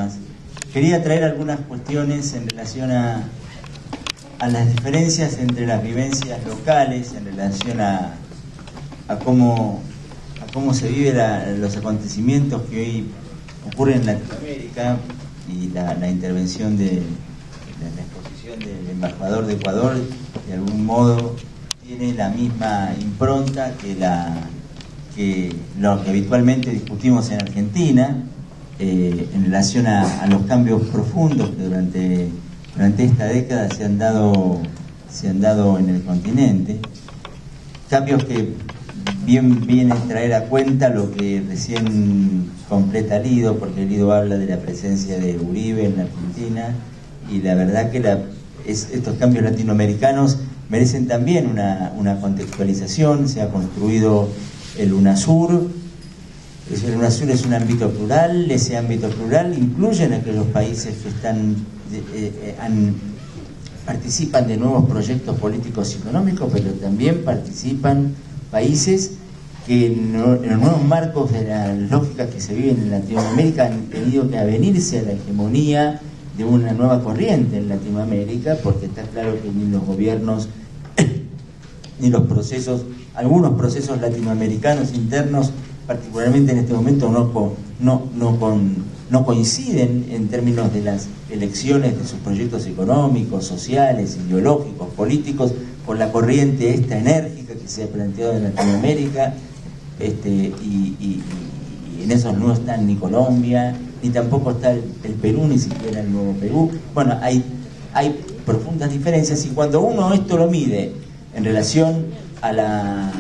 temas. Quería traer algunas cuestiones en relación a las diferencias entre las vivencias locales, en relación a cómo se viven los acontecimientos que hoy ocurren en Latinoamérica, y la intervención de la exposición del embajador de Ecuador de algún modo tiene la misma impronta que lo que habitualmente discutimos en Argentina, en relación a los cambios profundos que durante esta década se han dado en el continente, cambios que bien viene a traer a cuenta lo que recién completa Lido, porque Lido habla de la presencia de Uribe en la Argentina, y la verdad que estos cambios latinoamericanos merecen también una contextualización. Se ha construido el UNASUR. El UNASUR es un ámbito plural. Ese ámbito plural incluye a aquellos países que participan de nuevos proyectos políticos y económicos, pero también participan países que en los nuevos marcos de las lógicas que se viven en Latinoamérica han tenido que avenirse a la hegemonía de una nueva corriente en Latinoamérica, porque está claro que ni los gobiernos ni los procesos, algunos procesos latinoamericanos internos, particularmente en este momento, no coinciden en términos de las elecciones de sus proyectos económicos, sociales, ideológicos, políticos, con la corriente esta enérgica que se ha planteado en Latinoamérica, y en esos no están ni Colombia, ni tampoco está el Perú, ni siquiera el nuevo Perú. Bueno, hay profundas diferencias, y cuando uno esto lo mide en relación a la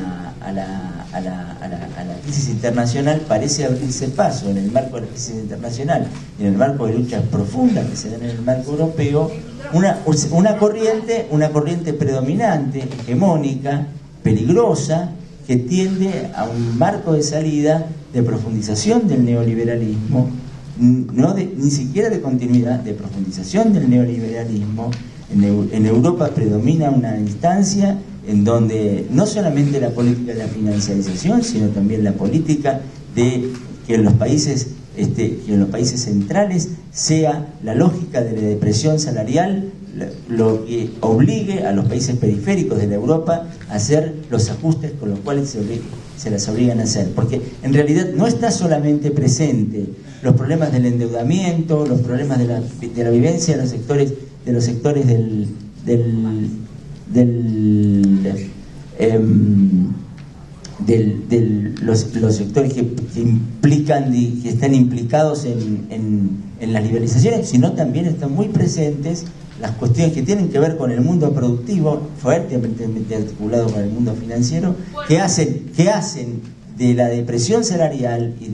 crisis internacional, parece abrirse paso en el marco de la crisis internacional y en el marco de luchas profundas que se dan en el marco europeo, una corriente predominante, hegemónica, peligrosa, que tiende a un marco de salida de profundización del neoliberalismo, ni siquiera de continuidad, de profundización del neoliberalismo. En Europa predomina una instancia en donde no solamente la política de la financiarización, sino también la política de que en los países centrales sea la lógica de la depresión salarial lo que obligue a los países periféricos de la Europa a hacer los ajustes con los cuales se las obligan a hacer, porque en realidad no está solamente presente los problemas del endeudamiento, los problemas de la vivencia de los sectores los sectores que implican y que están implicados en las liberalizaciones, sino también están muy presentes las cuestiones que tienen que ver con el mundo productivo, fuertemente articulado con el mundo financiero, que hacen de la depresión salarial y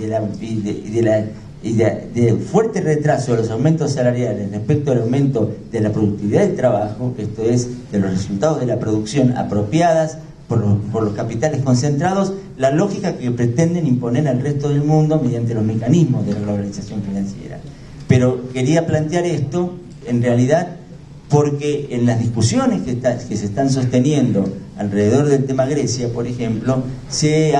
de fuerte retraso de los aumentos salariales respecto al aumento de la productividad del trabajo, esto es, de los resultados de la producción apropiadas por los capitales concentrados, la lógica que pretenden imponer al resto del mundo mediante los mecanismos de la globalización financiera. Pero quería plantear esto, en realidad, porque en las discusiones que se están sosteniendo alrededor del tema Grecia, por ejemplo, se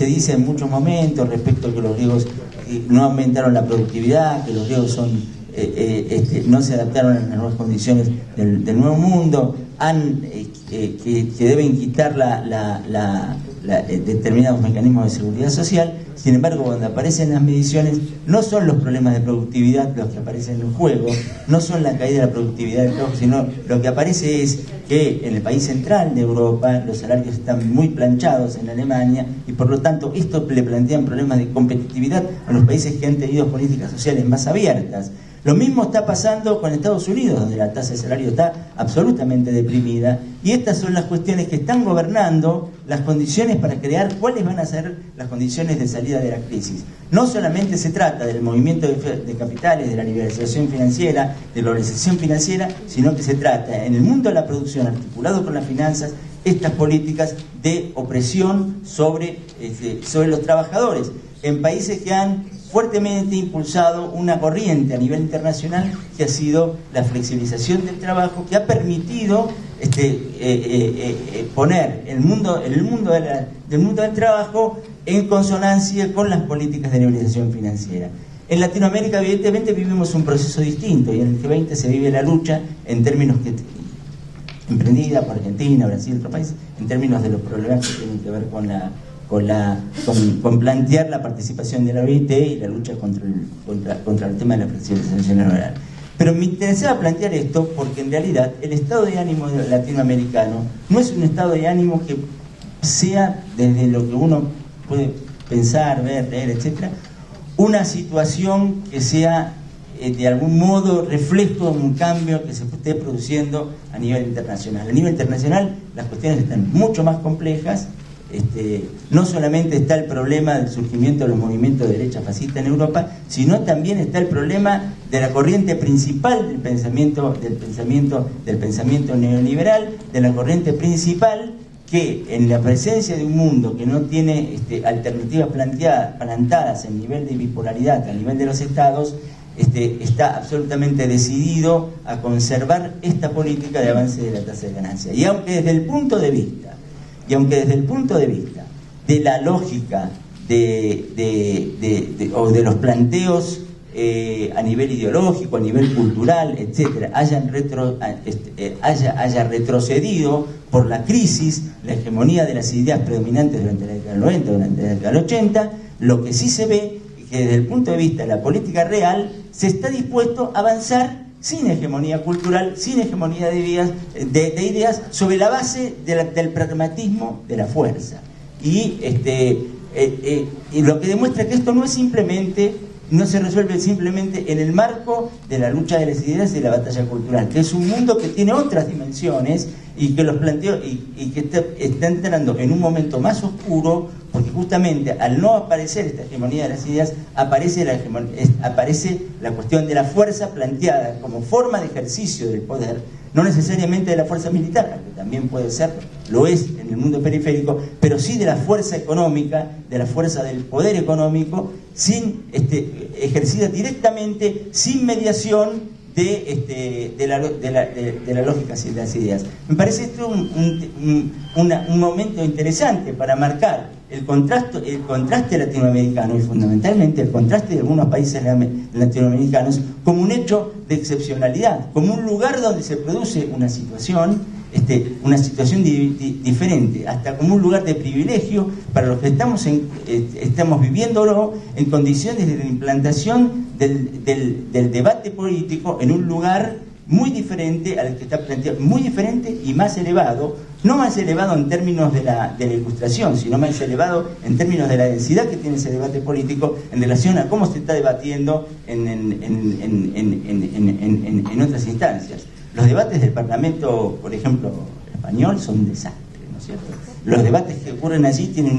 dice en muchos momentos respecto a que los griegos no aumentaron la productividad, que los griegos no se adaptaron a las nuevas condiciones del nuevo mundo, que deben quitar determinados mecanismos de seguridad social. Sin embargo, cuando aparecen las mediciones, no son los problemas de productividad los que aparecen en juego, no son la caída de la productividad del trabajo, sino lo que aparece es que en el país central de Europa los salarios están muy planchados en Alemania, y por lo tanto esto le plantean problemas de competitividad a los países que han tenido políticas sociales más abiertas. Lo mismo está pasando con Estados Unidos, donde la tasa de salario está absolutamente deprimida, y estas son las cuestiones que están gobernando las condiciones para crear cuáles van a ser las condiciones de salida de la crisis. No solamente se trata del movimiento de capitales, de la liberalización financiera, de la organización financiera, sino que se trata, en el mundo de la producción, articulado con las finanzas, estas políticas de opresión sobre los trabajadores, en países que han fuertemente impulsado una corriente a nivel internacional que ha sido la flexibilización del trabajo, que ha permitido poner el mundo del trabajo en consonancia con las políticas de liberalización financiera. En Latinoamérica, evidentemente, vivimos un proceso distinto, y en el G20 se vive la lucha en términos que emprendida por Argentina, Brasil, otros países, en términos de los problemas que tienen que ver con plantear la participación de la OIT y la lucha contra el tema de la flexibilización laboral. Pero me interesaba plantear esto porque en realidad el estado de ánimo latinoamericano no es un estado de ánimo que sea, desde lo que uno puede pensar, ver, leer, etcétera, una situación que sea de algún modo reflejo de un cambio que se esté produciendo a nivel internacional. A nivel internacional las cuestiones están mucho más complejas. No solamente está el problema del surgimiento de los movimientos de derecha fascista en Europa, sino también está el problema de la corriente principal del pensamiento neoliberal, de la corriente principal que, en la presencia de un mundo que no tiene alternativas plantadas en nivel de bipolaridad, a nivel de los estados, está absolutamente decidido a conservar esta política de avance de la tasa de ganancia. Y aunque desde el punto de vista de la lógica o de los planteos a nivel ideológico, a nivel cultural, etcétera, haya retrocedido por la crisis, la hegemonía de las ideas predominantes durante la década del 90, durante la década del 80, lo que sí se ve es que desde el punto de vista de la política real se está dispuesto a avanzar sin hegemonía cultural, sin hegemonía de ideas, sobre la base del pragmatismo de la fuerza. Y lo que demuestra que esto no se resuelve simplemente en el marco de la lucha de las ideas y de la batalla cultural, que es un mundo que tiene otras dimensiones y que los planteó y que está entrando en un momento más oscuro, porque justamente al no aparecer esta hegemonía de las ideas aparece la cuestión de la fuerza planteada como forma de ejercicio del poder, no necesariamente de la fuerza militar, que también puede ser, lo es en el mundo periférico, pero sí de la fuerza económica, de la fuerza del poder económico, ejercida directamente, sin mediación de la lógica de las ideas. Me parece esto un momento interesante para marcar el contraste latinoamericano y fundamentalmente el contraste de algunos países latinoamericanos como un hecho de excepcionalidad, como un lugar donde se produce una situación diferente, hasta como un lugar de privilegio para los que estamos viviéndolo en condiciones de implantación del debate político en un lugar muy diferente al que está planteado, muy diferente y más elevado, no más elevado en términos de la ilustración, sino más elevado en términos de la densidad que tiene ese debate político en relación a cómo se está debatiendo en otras instancias. Los debates del Parlamento, por ejemplo, español, son un desastre, ¿no es cierto? Los debates que ocurren allí tienen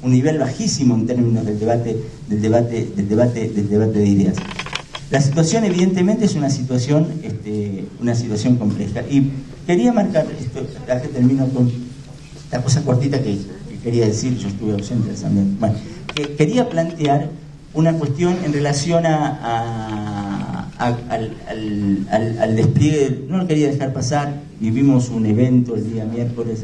un nivel bajísimo en términos del debate de ideas. La situación, evidentemente, es una situación compleja. Y quería marcar esto, ya que termino con la cosa cortita que quería decir, yo estuve ausente también. Bueno, quería plantear una cuestión en relación al despliegue. No lo quería dejar pasar. Vivimos un evento el día miércoles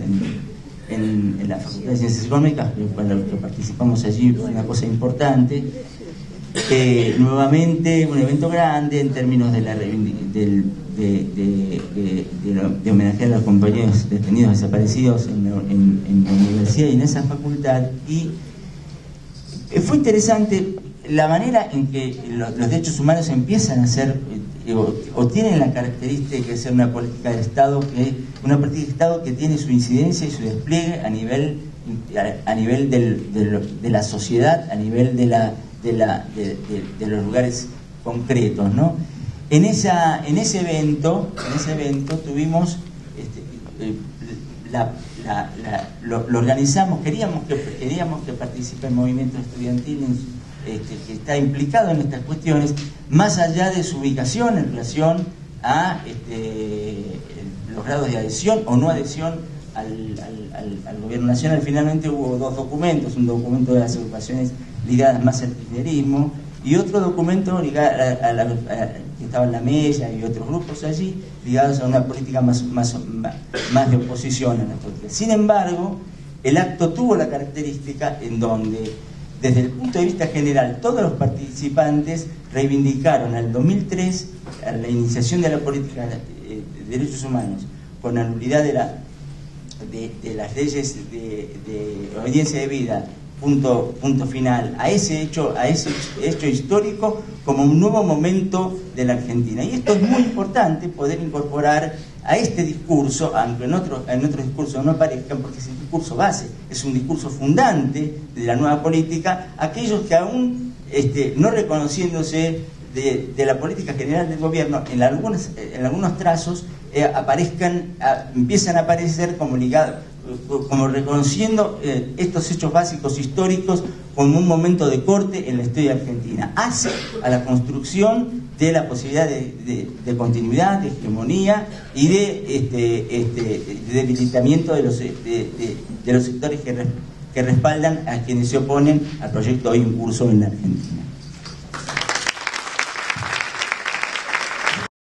en la Facultad de Ciencias Económicas, para los que participamos allí, fue una cosa importante. Nuevamente un evento grande en términos de homenajear a los compañeros detenidos desaparecidos en la universidad y en esa facultad, y fue interesante la manera en que los derechos humanos empiezan a ser o tienen la característica de ser una política de Estado que tiene su incidencia y su despliegue a nivel de la sociedad, a nivel de los lugares concretos, ¿no? En ese evento tuvimos lo organizamos, queríamos que participe el movimiento estudiantil que está implicado en estas cuestiones, más allá de su ubicación en relación a los grados de adhesión o no adhesión al gobierno nacional. Finalmente hubo dos documentos, un documento de las agrupaciones ligadas más al kirchnerismo y otro documento ligado que estaba en la Mella y otros grupos allí, ligados a una política más de oposición a la política. Sin embargo, el acto tuvo la característica en donde desde el punto de vista general, todos los participantes reivindicaron al 2003 a la iniciación de la política de derechos humanos con la nulidad de las leyes de obediencia debida, punto final, a ese hecho histórico como un nuevo momento de la Argentina. Y esto es muy importante poder incorporar a este discurso, aunque en otros discursos no aparezcan, porque es el discurso base, es un discurso fundante de la nueva política, aquellos que aún no reconociéndose de la política general del gobierno, en algunos trazos empiezan a aparecer como ligados, como reconociendo estos hechos básicos históricos como un momento de corte en la historia argentina, hace a la construcción de la posibilidad de continuidad, de hegemonía y de debilitamiento de los sectores que respaldan a quienes se oponen al proyecto hoy en curso en la Argentina.